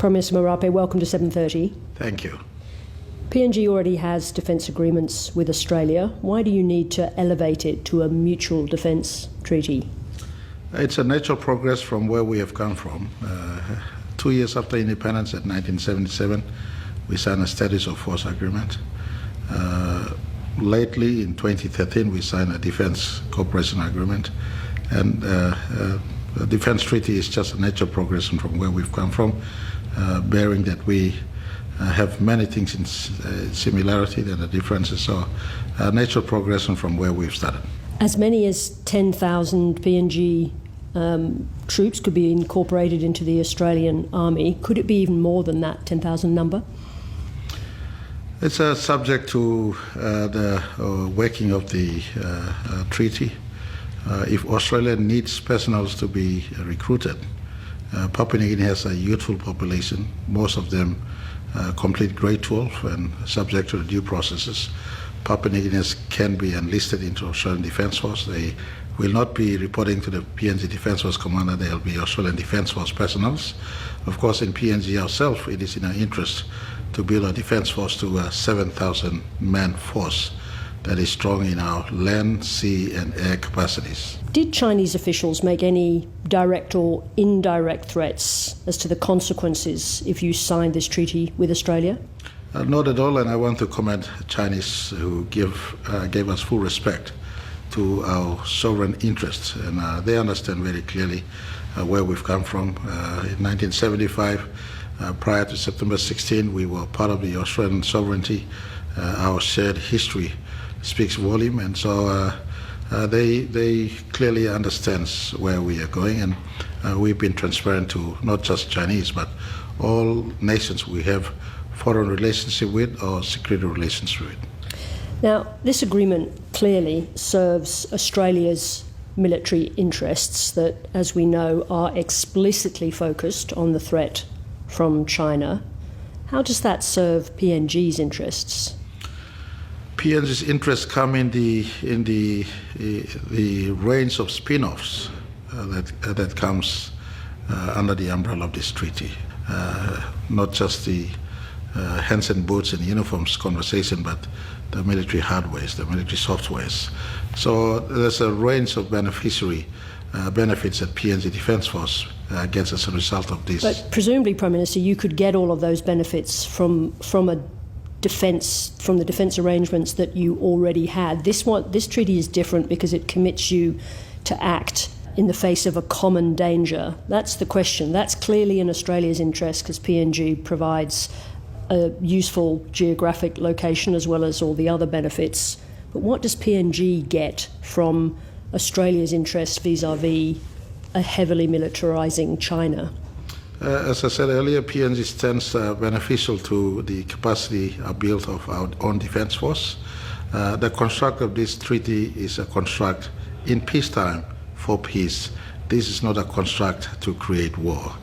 Prime Minister Marabe, welcome to 7:30. Thank you. PNG already has defence agreements with Australia. Why do you need to elevate it to a mutual defence treaty? It's a natural progress from where we have come from. 2 years after independence, in 1977, we signed a status of force agreement. Lately, in 2013, we signed a defence cooperation agreement. And the defence treaty is just a natural progression from where we've come from, bearing that we have many things in similarity than the differences. So a natural progression from where we've started. As many as 10,000 PNG troops could be incorporated into the Australian Army. Could it be even more than that 10,000 number? It's subject to the working of the treaty. If Australia needs personnel to be recruited, Papua New Guinea has a youthful population. Most of them complete grade 12 and subject to the due processes. Papua New Guineans can be enlisted into Australian Defence Force. They will not be reporting to the PNG Defence Force commander. They'll be Australian Defence Force personnel. Of course, in PNG ourselves, it is in our interest to build a defence force to a 7,000-man force that is strong in our land, sea and air capacities. Did Chinese officials make any direct or indirect threats as to the consequences if you signed this treaty with Australia? Not at all, and I want to commend Chinese who gave us full respect to our sovereign interests, and they understand very clearly where we've come from. In 1975, prior to September 16, we were part of the Australian sovereignty. Our shared history speaks volume, and so they clearly understand where we are going, and we've been transparent to not just Chinese, but all nations we have foreign relationship with or security relations with. Now, this agreement clearly serves Australia's military interests that, as we know, are explicitly focused on the threat from China. How does that serve PNG's interests? PNG's interests come in the range of spin-offs that comes under the umbrella of this treaty. Not just the hands and boots and uniforms conversation, but the military hardwares, the military softwares. So there's a range of beneficiary benefits that PNG Defence Force gets as a result of this. But presumably, Prime Minister, you could get all of those benefits from the defence arrangements that you already had. This treaty is different because it commits you to act in the face of a common danger. That's the question. That's clearly in Australia's interest because PNG provides a useful geographic location as well as all the other benefits. But what does PNG get from Australia's interest vis-à-vis a heavily militarising China? As I said earlier, PNG stands beneficial to the capacity built of our own defence force. The construct of this treaty is a construct in peacetime for peace. This is not a construct to create war.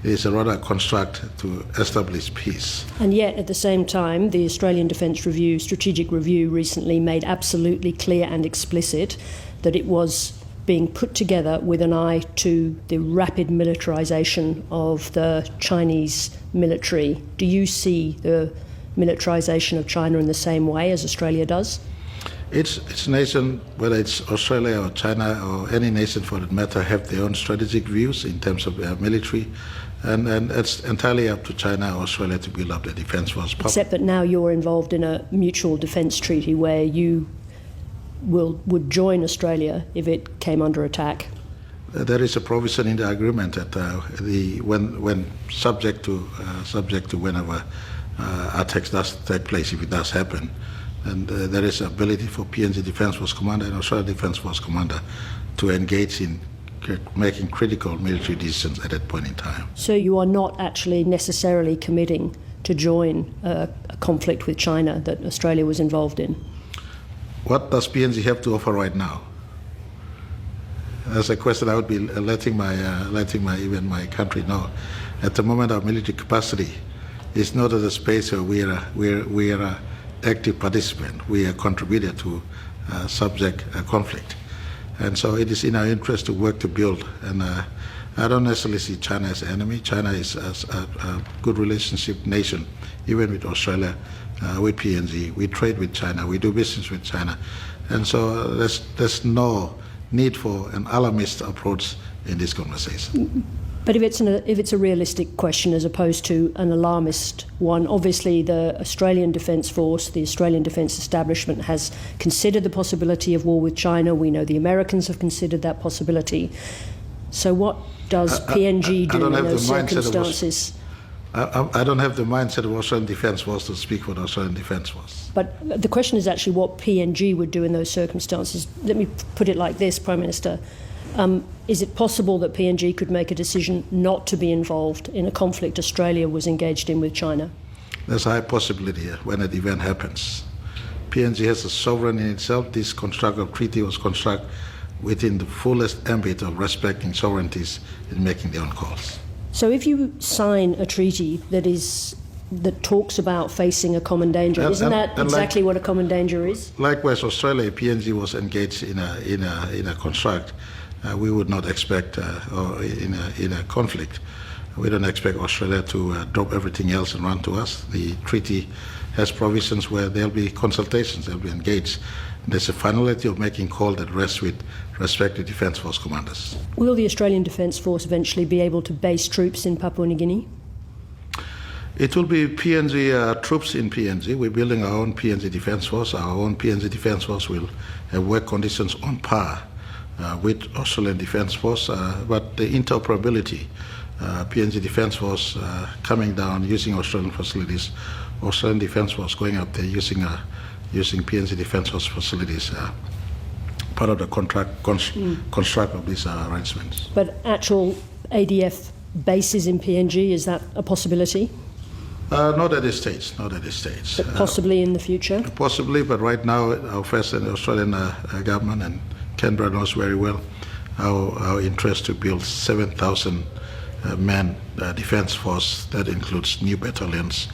It is rather a construct to establish peace. And yet, at the same time, the Australian Defence Review, Strategic Review, recently made absolutely clear and explicit that it was being put together with an eye to the rapid militarisation of the Chinese military. Do you see the militarisation of China in the same way as Australia does? Each nation, whether it's Australia or China or any nation for that matter, have their own strategic views in terms of their military. And it's entirely up to China or Australia to build up their defence force. Except that now you're involved in a mutual defence treaty where you would join Australia if it came under attack. There is a provision in the agreement that when subject to whenever attacks does take place, if it does happen, and there is ability for PNG Defence Force Commander and Australian Defence Force Commander to engage in making critical military decisions at that point in time. So you are not actually necessarily committing to join a conflict with China that Australia was involved in? What does PNG have to offer right now? That's a question I would be letting my country know. At the moment, our military capacity is not at a space where we are an active participant. We are a contributor to subject conflict. And so it is in our interest to work to build I don't necessarily see China as an enemy. China is a good relationship nation, even with Australia, with PNG. We trade with China. We do business with China. And so there's no need for an alarmist approach in this conversation. But if it's a realistic question as opposed to an alarmist one, obviously the Australian Defence Force, the Australian Defence Establishment has considered the possibility of war with China. We know the Americans have considered that possibility. So what does PNG do in those circumstances? I don't have the mindset of Australian Defence Force to speak for the Australian Defence Force. But the question is actually what PNG would do in those circumstances. Let me put it like this, Prime Minister. Is it possible that PNG could make a decision not to be involved in a conflict Australia was engaged in with China? There's a high possibility when an event happens. PNG has a sovereign in itself. This construct of treaty was constructed within the fullest ambit of respecting sovereignties in making their own calls. So if you sign a treaty that talks about facing a common danger, isn't that exactly what a common danger is? Likewise, Australia, PNG was engaged in a construct. We would not expect, or in a conflict, we don't expect Australia to drop everything else and run to us. The treaty has provisions where there'll be consultations, they'll be engaged. There's a finality of making call that rests with respect to Defence Force commanders. Will the Australian Defence Force eventually be able to base troops in Papua New Guinea? It will be PNG troops in PNG. We're building our own PNG Defence Force. Our own PNG Defence Force will have work conditions on par with Australian Defence Force, but the interoperability, PNG Defence Force coming down using Australian facilities, Australian Defence Force going up there using PNG Defence Force facilities, part of the construct of these arrangements. But actual ADF bases in PNG, is that a possibility? Not at this stage, not at this stage. But possibly in the future? Possibly, but right now our first and Australian government, and Canberra knows very well our interest to build 7,000 man defence force. That includes new battalions,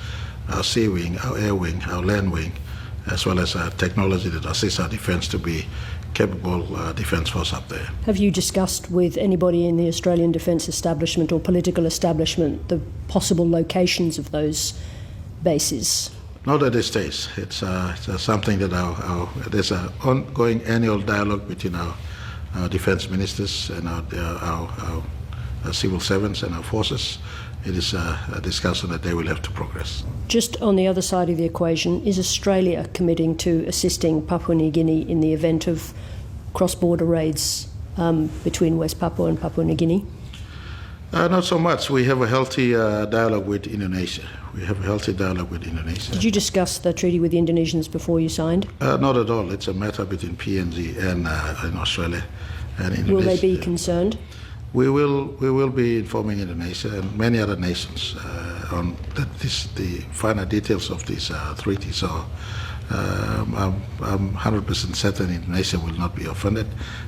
our sea wing, our air wing, our land wing, as well as technology that assists our defence to be capable defence force up there. Have you discussed with anybody in the Australian Defence Establishment or political establishment the possible locations of those bases? Not at this stage. It's something that there's an ongoing annual dialogue between our defence ministers and our civil servants and our forces. It is a discussion that they will have to progress. Just on the other side of the equation, is Australia committing to assisting Papua New Guinea in the event of cross-border raids between West Papua and Papua New Guinea? Not so much. We have a healthy dialogue with Indonesia. Did you discuss the treaty with the Indonesians before you signed? Not at all. It's a matter between PNG and Australia and Indonesia. Will they be concerned? We will be informing Indonesia and many other nations on the finer details of this treaty. So I'm 100% certain Indonesia will not be offended.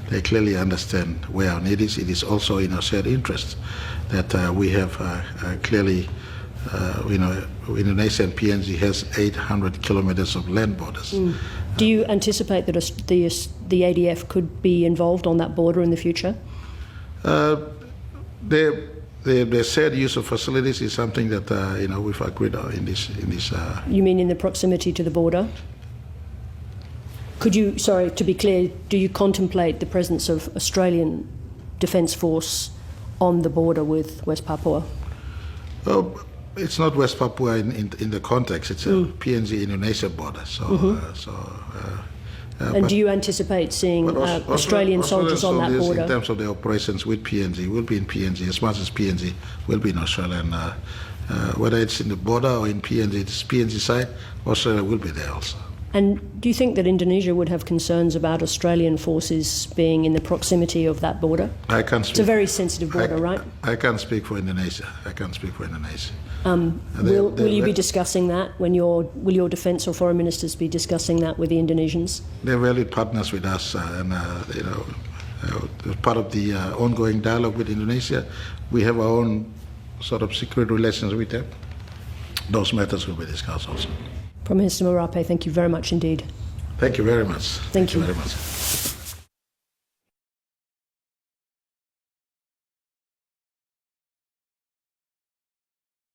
They clearly understand where our need is. It is also in our shared interest that we have clearly, Indonesia and PNG has 800 kilometers of land borders. Do you anticipate that the ADF could be involved on that border in the future? The shared use of facilities is something that we've agreed on in this. You mean in the proximity to the border? Could you, sorry, to be clear, do you contemplate the presence of Australian Defence Force on the border with West Papua? It's not West Papua in the context. It's a PNG-Indonesia border. And do you anticipate seeing Australian soldiers on that border? In terms of the operations with PNG, will be in PNG as much as PNG will be in Australia. And whether it's in the border or in PNG, it's PNG side, Australia will be there also. And do you think that Indonesia would have concerns about Australian forces being in the proximity of that border? I can't speak. It's a very sensitive border, right? I can't speak for Indonesia. Will you be discussing that? Will your defence or foreign ministers be discussing that with the Indonesians? They're valued partners with us, and part of the ongoing dialogue with Indonesia, we have our own sort of secret relations with them. Those matters will be discussed also. Prime Minister Marabe, thank you very much indeed. Thank you very much. Thank you very much.